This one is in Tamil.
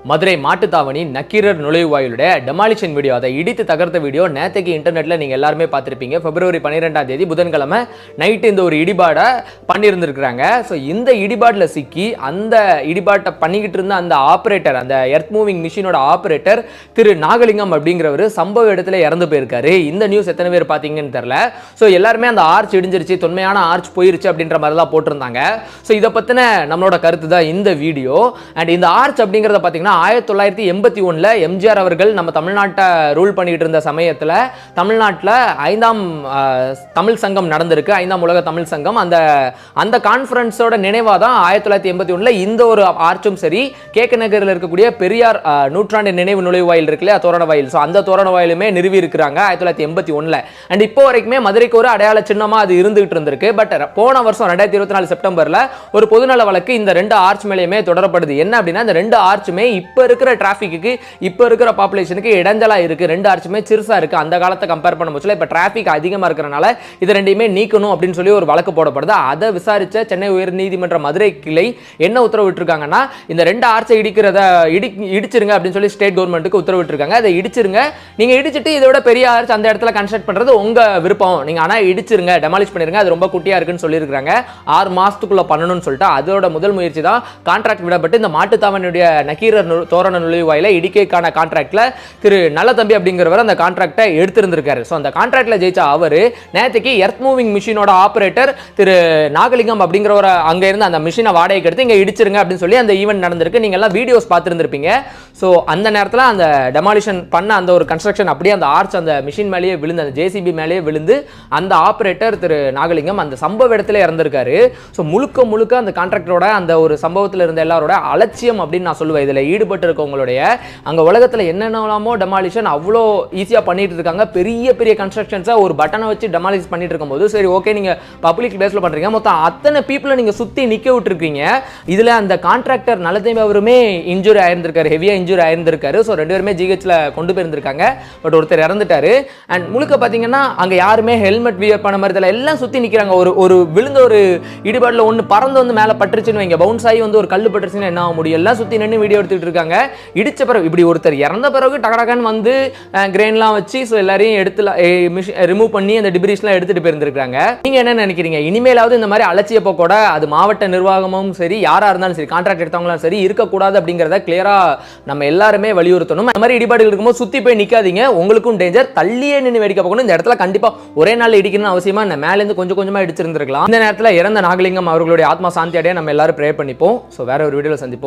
மதுரை மாட்டுத்தாவணி நக்கீரர் நுழைவாயிலுடைய டெமாலிஷன் வீடியோ, அதை இடித்து தகர்த்த வீடியோ நேற்றுக்கு இன்டர்நெட்டில் நீங்கள் எல்லாருமே பார்த்துருப்பீங்க. பிப்ரவரி 12ஆம் தேதி புதன்கிழமை நைட்டு இந்த ஒரு இடிபாடை பண்ணியிருந்துருக்குறாங்க. ஸோ இந்த இடிபாட்டில் சிக்கி அந்த இடிபாட்டை பண்ணிக்கிட்டு இருந்த அந்த ஆப்ரேட்டர், அந்த எர்த் மூவிங் மிஷினோட ஆப்ரேட்டர் திரு நாகலிங்கம் அப்படிங்கிறவர் சம்பவ இடத்துல இறந்து போயிருக்காரு. இந்த நியூஸ் எத்தனை பேர் பார்த்தீங்கன்னு தெரியல. ஸோ எல்லாருமே அந்த ஆர்ச் இடிஞ்சிருச்சு, தொன்மையான ஆர்ச் போயிருச்சு அப்படின்ற மாதிரி தான் போட்டிருந்தாங்க. ஸோ இதை பற்றின நம்மளோட கருத்து தான் இந்த வீடியோ. அண்ட் இந்த ஆர்ச் அப்படிங்கிறத பார்த்தீங்கன்னா 1981 எம்ஜிஆர் அவர்கள் நம்ம தமிழ்நாட்டை ரூல் பண்ணிட்டு இருந்த சமயத்தில் தமிழ்நாட்டில் 5ஆம் தமிழ் சங்கம் நடந்திருக்கு, 5ஆம் உலக தமிழ் சங்கம். அந்த கான்ஃபரன்ஸோட நினைவாக தான் 1981 இந்த ஒரு ஆர்ச்சும் சரி, கேக்க நகரில் இருக்கக்கூடிய பெரியார் நூற்றாண்டு நினைவு நுழைவாயில் இருக்கு இல்லையா, தோரண வாயில். ஸோ அந்த தோரண வாயிலுமே நிறுவி இருக்கிறாங்க 1981. அண்ட் இப்போ வரைக்குமே மதுரைக்கு ஒரு அடையாள சின்னமா அது இருந்துகிட்டு இருந்திருக்கு. பட் போன வருஷம் 2024 செப்டம்பர்ல ஒரு பொதுநல வழக்கு இந்த ரெண்டு ஆர்ச் மேலேயுமே தொடரப்படுது. என்ன அப்படின்னா, இந்த ரெண்டு ஆர்ச்சுமே இப்ப இருக்கிற டிராபிக்கு, இப்ப இருக்கிற பாப்புலேஷனுக்கு இடைஞ்சலா இருக்கு. ரெண்டு ஆர்ச்சுமே சிறுசா இருக்கு. அந்த காலத்தை கம்பேர் பண்ணும்போது இப்ப டிராபிக் அதிகமா இருக்கிறனால இது ரெண்டையுமே நீக்கணும் அப்படின்னு சொல்லி ஒரு வழக்கு போடப்படுது. அதை விசாரிச்ச சென்னை உயர்நீதிமன்ற மதுரை கிளை என்ன உத்தரவிட்டிருக்காங்கன்னா, இந்த ரெண்டு ஆர்ச்சை இடிச்சிருங்க அப்படின்னு சொல்லி ஸ்டேட் கவர்மெண்ட்டுக்கு உத்தரவிட்டிருக்காங்க. அதை இடிச்சிருங்க, நீங்க இடிச்சிட்டு இதோட பெரிய ஆர்ச் அந்த இடத்துல கன்ஸ்ட்ரக்ட் பண்றது உங்க விருப்பம், நீங்க ஆனா இடிச்சிருங்க, டெமாலிஷ் பண்ணிருங்க, அது ரொம்ப குட்டியா இருக்குன்னு சொல்லியிருக்காங்க. 6 மாசத்துக்குள்ள பண்ணணும்னு சொல்லிட்டு அதோட முதல் முயற்சி தான் கான்ட்ராக்ட் விடப்பட்டு இந்த மாட்டுத்தாவணியுடைய நக்கீரர் தோரண நுழைவாயில இடிக்கைக்கான கான்ட்ராக்ட்ல திரு நல்லதம்பி அப்படிங்கிறவர் அந்த கான்ட்ராக்டை எடுத்திருந்திருக்காரு. ஸோ அந்த கான்ட்ராக்ட்ல ஜெயிச்ச அவரு நேற்றுக்கு எர்த் மூவிங் மிஷினோட ஆபரேட்டர் திரு நாகலிங்கம் அப்படிங்கிறவரை அங்க இருந்து அந்த மிஷினை வாடகைக்கு எடுத்து இங்க இடிச்சிருங்க அப்படின்னு சொல்லி அந்த ஈவென்ட் நடந்திருக்கு. நீங்க எல்லாம் வீடியோஸ் பார்த்துருந்துருப்பீங்க. ஸோ அந்த நேரத்தில் அந்த டெமாலிஷன் பண்ண அந்த ஒரு கன்ஸ்ட்ரக்ஷன் அப்படியே அந்த ஆர்ச் அந்த மிஷின் மேலேயே விழுந்து, அந்த ஜேசிபி மேலேயே விழுந்து அந்த ஆபரேட்டர் திரு நாகலிங்கம் அந்த சம்பவ இடத்துல இறந்திருக்காரு. ஸோ முழுக்க அந்த கான்ட்ராக்டரோட அந்த ஒரு சம்பவத்தில் இருந்த எல்லாரோட அலட்சியம் அப்படின்னு நான் சொல்லுவேன். இதில் ஈடுபட்டு இருக்கவங்களுடைய அங்கே உலகத்தில் என்னென்னலாமோ டெமாலிஷன் அவ்வளோ ஈஸியாக பண்ணிட்டு இருக்காங்க. பெரிய கன்ஸ்ட்ரக்ஷன்ஸை ஒரு பட்டனை வச்சு டெமாலிஷ் பண்ணிட்டு இருக்கும்போது, சரி ஓகே நீங்கள் பப்ளிக் பிளேஸில் பண்ணுறீங்க, மொத்தம் அத்தனை பீப்புளை நீங்கள் சுற்றி நிற்க விட்டுருக்கீங்க. இதில் அந்த கான்ட்ராக்டர் நல்லதம்பி அவருமே இன்ஜூரி ஆயிருந்திருக்காரு, ஹெவியாக இன்ஜூரி ஆயிருந்திருக்காரு. ஸோ 2 பேருமே ஜிஹெச்சில் கொண்டு போயிருந்திருக்காங்க. பட் ஒருத்தர் இறந்துட்டாரு. அண்ட் முழுக்க பார்த்தீங்கன்னா அங்கே யாருமே ஹெல்மெட் வியர் பண்ண மாதிரி தெரியல, எல்லாம் சுற்றி நிற்கிறாங்க. ஒரு விழுந்த ஒரு இடிபாட்டில் ஒன்று பறந்து வந்து மேலே பட்டுருச்சுன்னு வைங்க, பவுன்ஸ் ஆகி வந்து ஒரு கல் பட்டுருச்சுன்னு என்ன ஆக முடியும்? எல்லாம் சுற்றி நின்று வீடியோ எடுத்துக்கிட்டு இருக்காங்க. இடிச்ச பிறகு இப்படி ஒருத்தர் இறந்த பிறகு டகடகன்னு வந்து கிரெயின்லாம் வச்சு ஸோ எல்லாரையும் எடுத்து ரிமூவ் பண்ணி அந்த டிபிரிஸ்லாம் எடுத்துட்டு போயிருந்திருக்காங்க. நீங்க என்ன நினைக்கிறீங்க? இனிமேலாவது இந்த மாதிரி அலட்சிய போக்கோட அது மாவட்ட நிர்வாகமும் சரி, யாரா இருந்தாலும் சரி, கான்ட்ராக்ட் எடுத்தவங்களும் சரி இருக்கக்கூடாது அப்படிங்கிறத கிளியரா நம்ம எல்லாருமே வலியுறுத்தணும். அந்த மாதிரி இடிபாடுகள் இருக்கும்போது சுத்தி போய் நிக்காதீங்க, உங்களுக்கும் டேஞ்சர். தள்ளியே நின்று வேடிக்கை பார்க்கணும். இந்த இடத்துல கண்டிப்பா ஒரே நாள் இடிக்கணும்னு அவசியமா மேல இருந்து கொஞ்சமா இடிச்சிருந்திருக்கலாம். இந்த நேரத்தில் இறந்த நாகலிங்கம் அவர்களுடைய ஆத்மா சாந்தி அடைய நம்ம எல்லாரும் ப்ரே பண்ணிப்போம். ஸோ வேற ஒரு வீடியோவில் சந்திப்போம்.